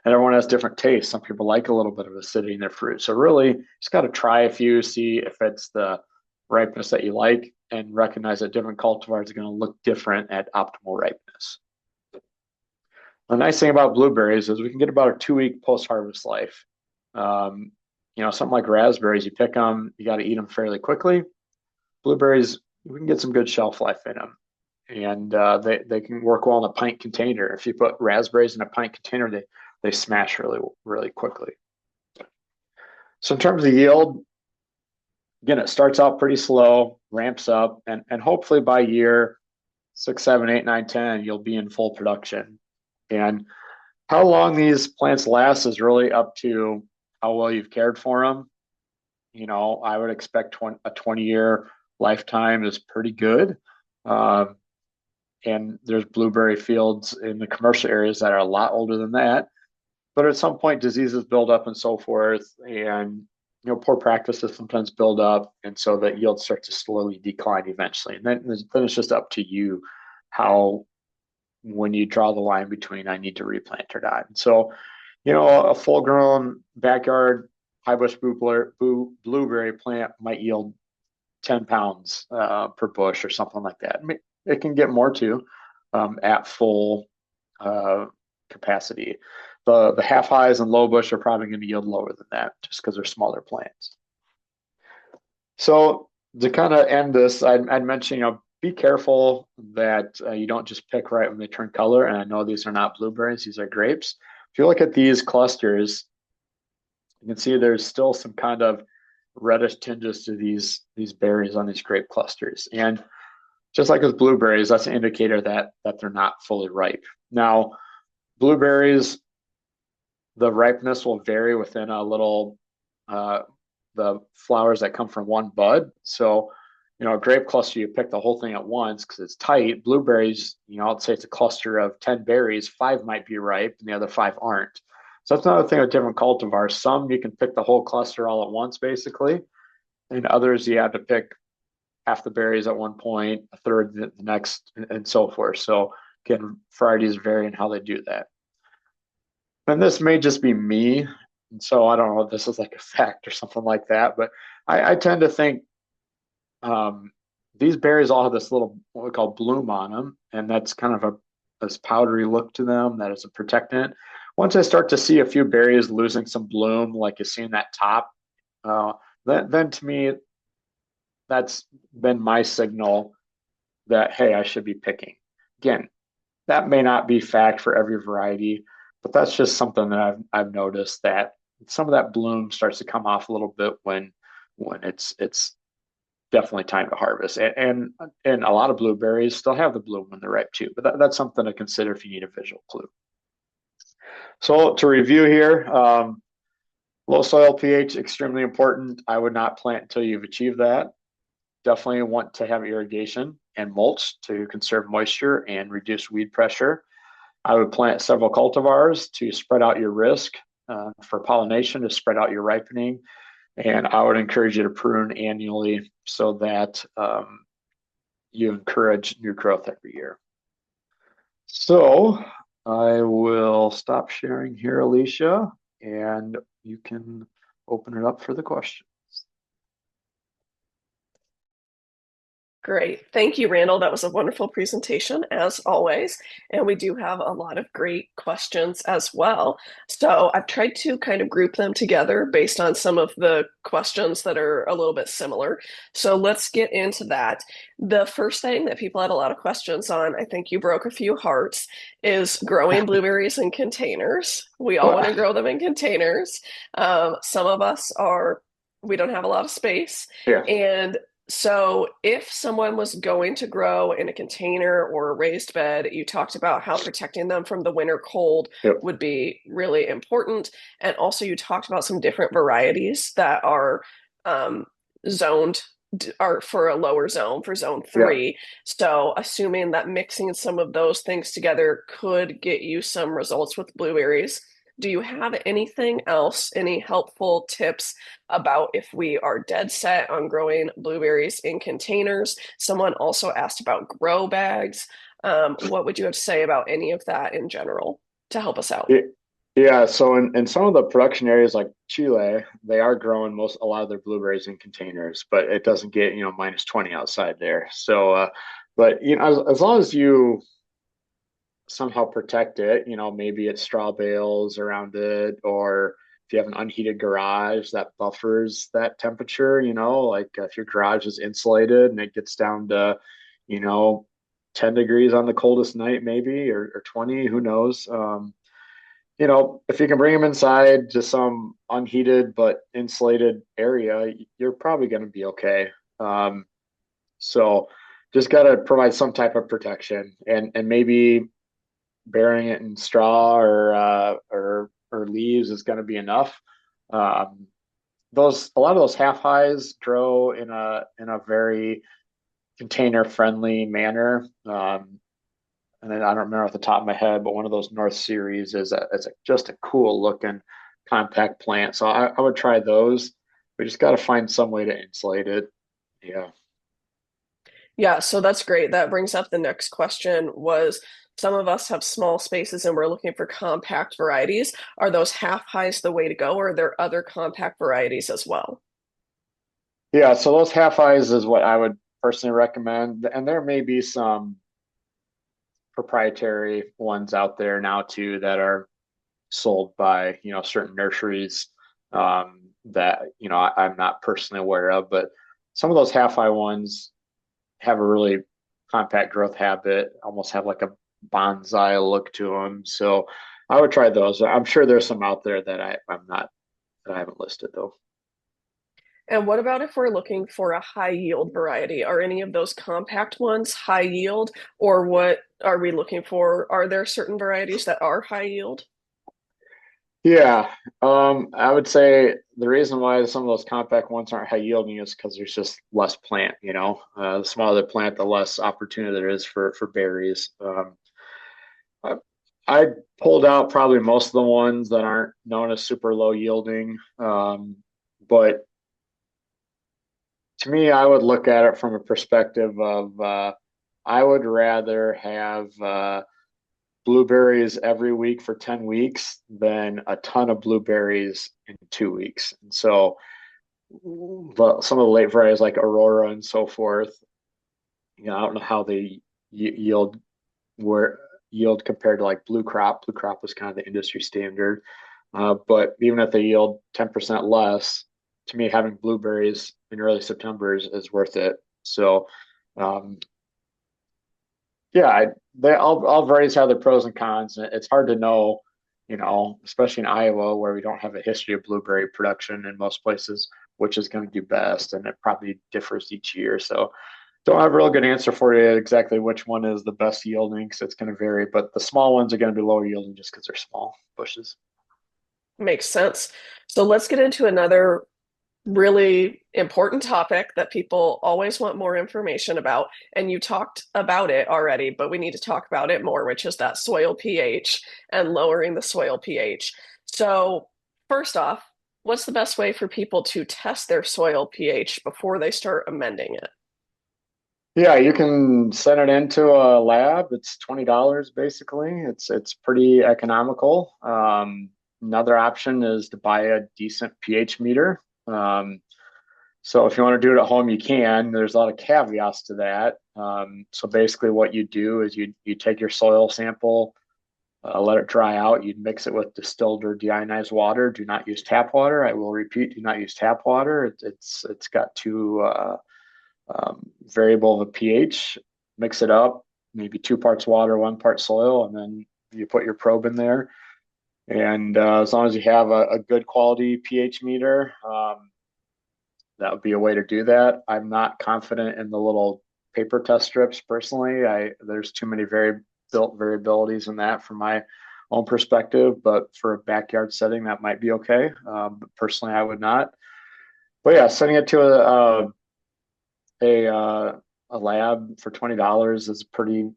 and everyone has different tastes. Some people like a little bit of acidity in their fruit. So really, just got to try a few, see if it's the ripeness that you like, and recognize that different cultivars are going to look different at optimal ripeness. The nice thing about blueberries is we can get about a 2-week post-harvest life. Something like raspberries, you pick them, you got to eat them fairly quickly. Blueberries, we can get some good shelf life in them, and they can work well in a pint container. If you put raspberries in a pint container, they smash really, really quickly. So in terms of yield, again, it starts out pretty slow, ramps up, and hopefully by year 6, 7, 8, 9, 10, you'll be in full production. And how long these plants last is really up to how well you've cared for them. I would expect a 20-year lifetime is pretty good. And there's blueberry fields in the commercial areas that are a lot older than that. But at some point, diseases build up and so forth, and poor practices sometimes build up, and so that yield starts to slowly decline eventually. And then it's just up to you when you draw the line between I need to replant or not. And so, a full-grown backyard high bush blueberry plant might yield 10 pounds per bush or something like that. It can get more too at full capacity. The half highs and low bush are probably going to yield lower than that just because they're smaller plants. So to kind of end this, I'd mention, be careful that you don't just pick right when they turn color. And I know these are not blueberries; these are grapes. If you look at these clusters, you can see there's still some kind of reddish tinges to these berries on these grape clusters. And just like with blueberries, that's an indicator that they're not fully ripe. Now, blueberries, the ripeness will vary within a little uh, the flowers that come from one bud. So, a grape cluster, you pick the whole thing at once because it's tight. Blueberries, I'd say it's a cluster of 10 berries, five might be ripe and the other five aren't. So that's another thing with different cultivars. Some you can pick the whole cluster all at once, basically, and others you have to pick half the berries at one point, a third the next, and so forth. So again, varieties vary in how they do that. And this may just be me. And so I don't know if this is like a fact or something like that, but I tend to think um, these berries all have this little what we call bloom on them, and that's kind of this powdery look to them that is a protectant. Once I start to see a few berries losing some bloom, like you see in that top, uh, then to me that's been my signal that hey, I should be picking. Again, that may not be fact for every variety, but that's just something that I've noticed that some of that bloom starts to come off a little bit when it's definitely time to harvest. And a lot of blueberries still have the bloom when they're ripe too, but that's something to consider if you need a visual clue. So to review here, low soil pH extremely important. I would not plant until you've achieved that. Definitely want to have irrigation and mulch to conserve moisture and reduce weed pressure. I would plant several cultivars to spread out your risk for pollination, to spread out your ripening. And I would encourage you to prune annually so that you encourage new growth every year. So I will stop sharing here, Alicia, and you can open it up for the question. Great. Thank you, Randall. That was a wonderful presentation, as always. And we do have a lot of great questions as well. So I've tried to kind of group them together based on some of the questions that are a little bit similar. So let's get into that. The first thing that people had a lot of questions on, I think you broke a few hearts, is growing blueberries in containers. We all want to grow them in containers. Some of us are, we don't have a lot of space. Yeah, And so, if someone was going to grow in a container or a raised bed, you talked about how protecting them from the winter cold yep, would be really important. And also, you talked about some different varieties that are um, zoned are for a lower zone, for zone yeah. 3. So, assuming that mixing some of those things together could get you some results with blueberries. Do you have anything else, any helpful tips about if we are dead set on growing blueberries in containers? Someone also asked about grow bags. What would you have to say about any of that in general to help us out? It, yeah, so in some of the production areas like Chile, they are growing a lot of their blueberries in containers, but it doesn't get, minus 20 outside there. So, but as long as you somehow protect it, maybe it's straw bales around it, or if you have an unheated garage that buffers that temperature, like if your garage is insulated and it gets down to, you know, 10 degrees on the coldest night, maybe, or 20, who knows? If you can bring them inside to some unheated but insulated area, you're probably going to be okay. So just got to provide some type of protection and maybe burying it in straw or leaves is going to be enough. Um, those a lot of those half highs grow in a very container friendly manner. And then I don't remember off the top of my head, but one of those North Series is just a cool looking compact plant. So I would try those. We just got to find some way to insulate it. Yeah. Yeah, so that's great. That brings up the next question was some of us have small spaces and we're looking for compact varieties. Are those half highs the way to go, or are there other compact varieties as well? Yeah. So those half eyes is what I would personally recommend. And there may be some proprietary ones out there now too that are sold by certain nurseries that I'm not personally aware of, but some of those half high ones have a really compact growth habit, almost have like a bonsai look to them. So I would try those. I'm sure there's some out there that I'm not that I haven't listed though. And what about if we're looking for a high yield variety? Are any of those compact ones high yield, or what are we looking for? Are there certain varieties that are high yield? Yeah, I would say the reason why some of those compact ones aren't high yielding is because there's just less plant, you know. The smaller the plant, the less opportunity there is for berries. I, I pulled out probably most of the ones that aren't known as super low yielding. But to me, I would look at it from a perspective of I would rather have blueberries every week for 10 weeks than a ton of blueberries in 2 weeks. And so some of the late varieties like Aurora and so forth, you know, I don't know how they yield were yield compared to like blue crop. Blue crop was kind of the industry standard. But even if they yield 10% less, to me, having blueberries in early September is worth it. So, um, yeah, all varieties have their pros and cons. It's hard to know, you know, especially in Iowa where we don't have a history of blueberry production in most places, which is going to do best, and it probably differs each year. So, don't have a real good answer for you exactly which one is the best yielding because it's going to vary. But the small ones are going to be lower yielding just because they're small bushes. Makes sense. So let's get into another really important topic that people always want more information about. And you talked about it already, but we need to talk about it more, which is that soil pH and lowering the soil pH. So, first off, what's the best way for people to test their soil pH before they start amending it? Yeah, you can send it into a lab. It's $20 basically. It's pretty economical. Another option is to buy a decent pH meter. So if you want to do it at home, you can. There's a lot of caveats to that. So basically, what you do is you take your soil sample, let it dry out. You mix it with distilled or deionized water. Do not use tap water. I will repeat: do not use tap water. It's got too variable of a pH. Mix it up, maybe 2 parts water, 1 part soil, and then you put your probe in there. And as long as you have a good quality pH meter, that would be a way to do that. I'm not confident in the little paper test strips personally. There's too many built variabilities in that from my own perspective, but for a backyard setting, that might be okay. But personally, I would not. But yeah, sending it to a a lab for $20 is a pretty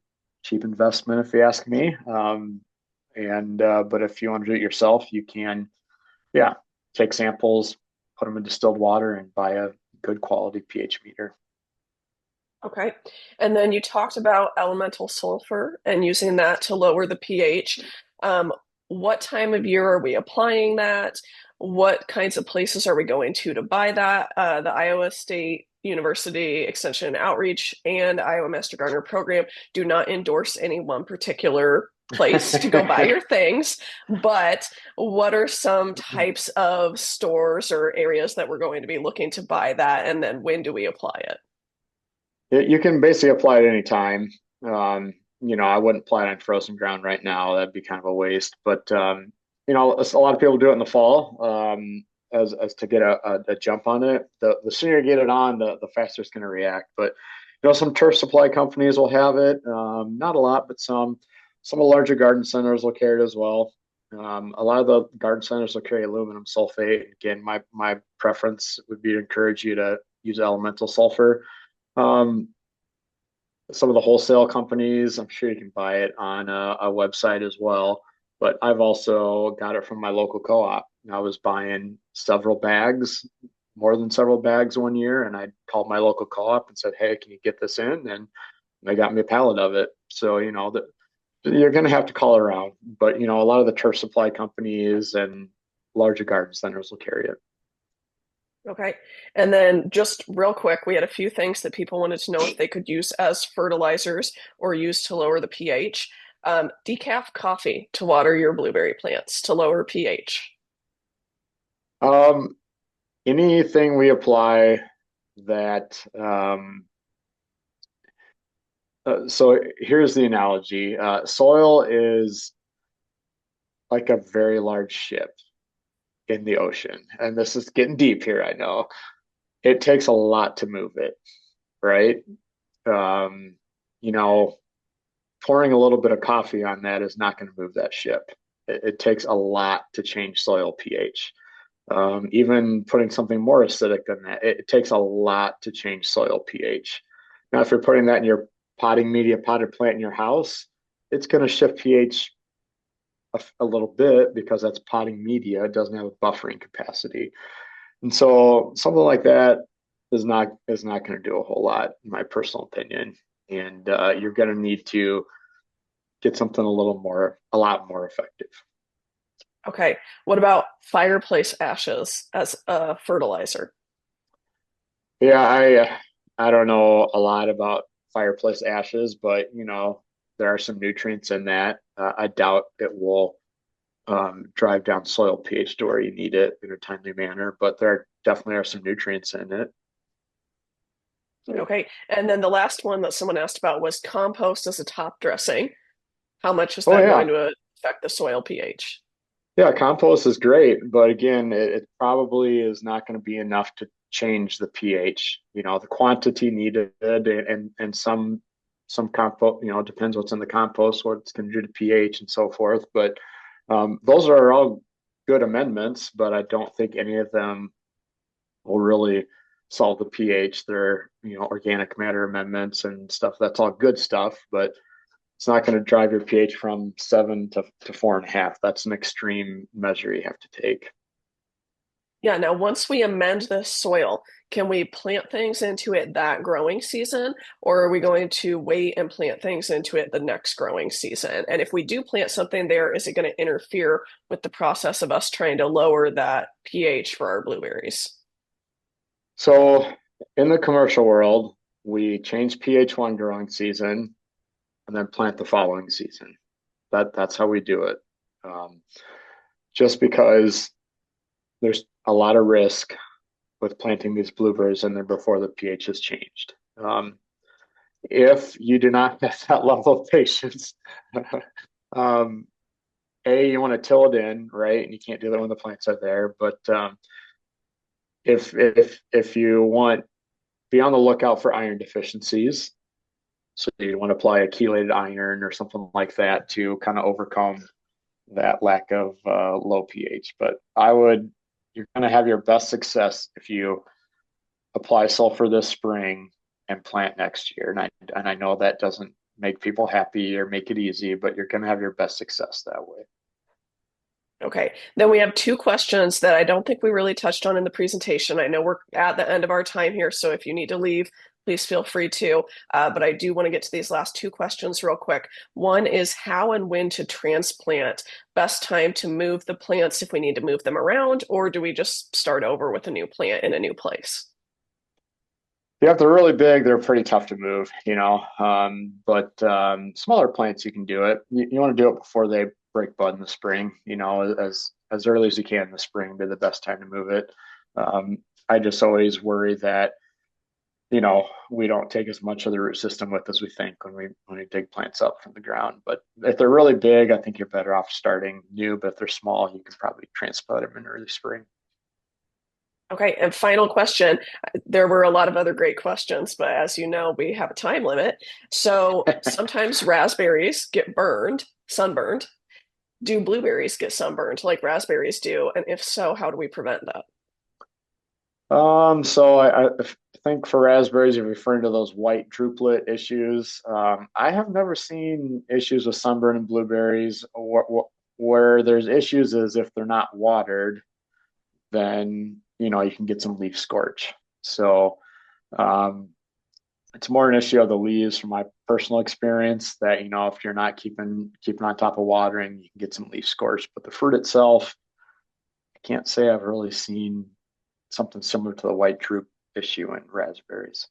cheap investment if you ask me. And but if you want to do it yourself, you can, yeah, take samples, put them in distilled water, and buy a good quality pH meter. Okay. And then you talked about elemental sulfur and using that to lower the pH. Um, what time of year are we applying that? What kinds of places are we going to buy that? The Iowa State University Extension and Outreach and Iowa Master Gardener Program do not endorse any one particular place to go buy your things, but what are some types of stores or areas that we're going to be looking to buy that? And then when do we apply it? You can basically apply it any time. Um, you know, I wouldn't apply it on frozen ground right now. That'd be kind of a waste. But you know, a lot of people do it in the fall, as to get a jump on it. The sooner you get it on, the faster it's going to react. But you know, some turf supply companies will have it. Not a lot, but some. Some of the larger garden centers will carry it as well. A lot of the garden centers will carry aluminum sulfate. Again, my preference would be to encourage you to use elemental sulfur. Um, some of the wholesale companies, I'm sure you can buy it on a website as well. But I've also got it from my local co-op. I was buying several bags, more than several bags one year, and I called my local co-op and said, "Hey, can you get this in?" And they got me a pallet of it. So you know that you're going to have to call around, but you know a lot of the turf supply companies and larger garden centers will carry it. Okay. And then just real quick, we had a few things that people wanted to know if they could use as fertilizers or use to lower the pH. Decaf coffee to water your blueberry plants to lower pH. Um, Anything we apply that so here's the analogy. Soil is like a very large ship in the ocean. And this is getting deep here, I know. It takes a lot to move it, right? Um, you know, pouring a little bit of coffee on that is not going to move that ship. It takes a lot to change soil pH. Even putting something more acidic than that, it takes a lot to change soil pH. Now, if you're putting that in your potting media potted plant in your house, it's going to shift pH a little bit because that's potting media. It doesn't have a buffering capacity. And so something like that is not going to do a whole lot, in my personal opinion. And you're going to need to get something a lot more effective. Okay. What about fireplace ashes as a fertilizer? Yeah, I don't know a lot about fireplace ashes, but there are some nutrients in that. I doubt it will drive down soil pH to where you need it in a timely manner, but there definitely are some nutrients in it. Okay. And then the last one that someone asked about was compost as a top dressing. How much is Oh that going yeah, to affect the soil pH? yeah, compost is great, but again, it probably is not going to be enough to change the pH. The quantity needed, and some compost, depends what's in the compost, what it's going to do to pH and so forth. But those are all good amendments, but I don't think any of them will really solve the pH. They're, organic matter amendments and stuff. That's all good stuff, but it's not going to drive your pH from 7 to 4.5. That's an extreme measure you have to take. Yeah, now once we amend the soil, can we plant things into it that growing season, or are we going to wait and plant things into it the next growing season? And if we do plant something there, is it going to interfere with the process of us trying to lower that pH for our blueberries? So in the commercial world, we change pH one growing season and then plant the following season. That's how we do it. Um, just because there's a lot of risk with planting these blueberries in there before the pH has changed. If you do not have that level of patience, um, you want to till it in, right? And you can't do that when the plants are there. But if you want, be on the lookout for iron deficiencies. So you want to apply a chelated iron or something like that to kind of overcome that lack of low pH. But you're going to have your best success if you apply sulfur this spring and plant next year. And I know that doesn't make people happy or make it easy, but you're going to have your best success that way. Okay. Then we have two questions that I don't think we really touched on in the presentation. I know we're at the end of our time here, so if you need to leave, please feel free to. But I do want to get to these last two questions real quick. One is how and when to transplant. Best time to move the plants if we need to move them around, or do we just start over with a new plant in a new place? Yeah, if they're really big, they're pretty tough to move, but smaller plants, you can do it. You want to do it before they break bud in the spring, as early as you can in the spring, be the best time to move it. I just always worry that, we don't take as much of the root system with as we think when we dig plants up from the ground. But if they're really big, I think you're better off starting new. But if they're small, you can probably transplant them in early spring. Okay, and final question. There were a lot of other great questions, but as you know, we have a time limit. So sometimes raspberries get sunburned. Do blueberries get sunburned like raspberries do? And if so, how do we prevent that? So I think for raspberries, you're referring to those white druplet issues. I have never seen issues with sunburn and blueberries. Where there's issues is if they're not watered, then you can get some leaf scorch. So um, it's more an issue of the leaves from my personal experience that if you're not keeping on top of watering, you can get some leaf scorch. But the fruit itself, I can't say I've really seen something similar to the white drupe issue in raspberries.